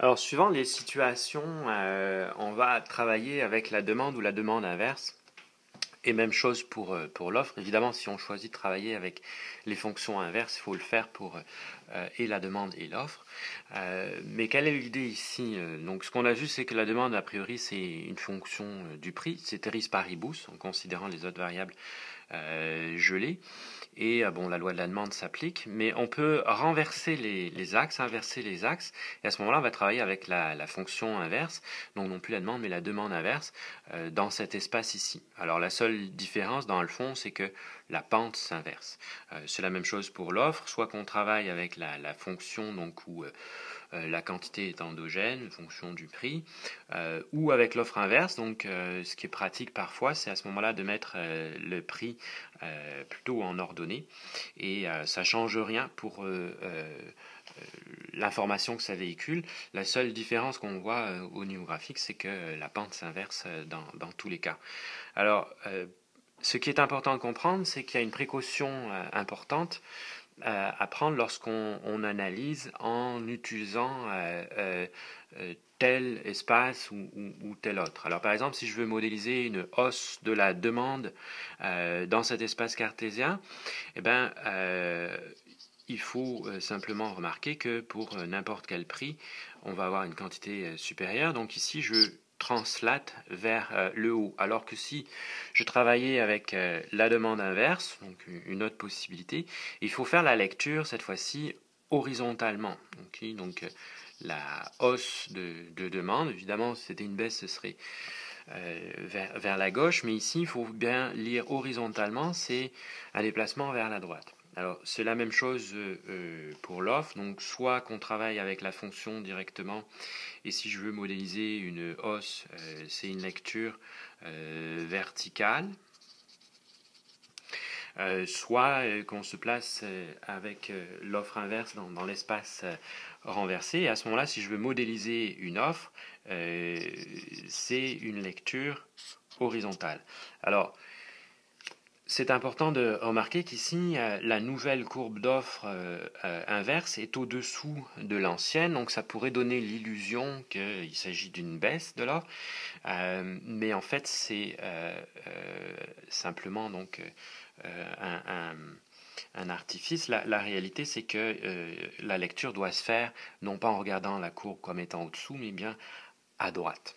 Alors, suivant les situations, on va travailler avec la demande ou la demande inverse. Et même chose pour l'offre. Évidemment, si on choisit de travailler avec les fonctions inverses, il faut le faire pour et la demande et l'offre. Mais quelle est l'idée ici? Donc, ce qu'on a vu, c'est que la demande, a priori, c'est une fonction du prix, ceteris paribus, en considérant les autres variables gelées. Et bon, la loi de la demande s'applique, mais on peut renverser les axes, inverser les axes, et à ce moment-là, on va travailler avec la fonction inverse, donc non plus la demande, mais la demande inverse, dans cet espace ici. Alors la seule différence dans le fond, c'est que la pente s'inverse. C'est la même chose pour l'offre, soit qu'on travaille avec la fonction donc où la quantité est endogène, fonction du prix, ou avec l'offre inverse. Donc, ce qui est pratique parfois, c'est à ce moment-là de mettre le prix plutôt en ordonnée, et ça change rien pour l'information que ça véhicule. La seule différence qu'on voit au niveau graphique, c'est que la pente s'inverse dans tous les cas. Alors, ce qui est important de comprendre, c'est qu'il y a une précaution importante à prendre lorsqu'on analyse en utilisant tel espace ou tel autre. Alors par exemple, si je veux modéliser une hausse de la demande dans cet espace cartésien, eh ben, il faut simplement remarquer que pour n'importe quel prix, on va avoir une quantité supérieure. Donc ici, je translate vers le haut. Alors que si je travaillais avec la demande inverse, donc une autre possibilité, il faut faire la lecture cette fois-ci horizontalement. Okay, donc la hausse de demande, évidemment, si c'était une baisse, ce serait vers la gauche, mais ici, il faut bien lire horizontalement, c'est un déplacement vers la droite. Alors, c'est la même chose pour l'offre, donc soit qu'on travaille avec la fonction directement, et si je veux modéliser une hausse, c'est une lecture verticale, soit qu'on se place avec l'offre inverse dans l'espace renversé. Et à ce moment-là, si je veux modéliser une offre, c'est une lecture horizontale. Alors, c'est important de remarquer qu'ici, la nouvelle courbe d'offre inverse est au-dessous de l'ancienne, donc ça pourrait donner l'illusion qu'il s'agit d'une baisse de l'offre, mais en fait c'est simplement donc un artifice. La réalité, c'est que la lecture doit se faire non pas en regardant la courbe comme étant au-dessous, mais bien à droite.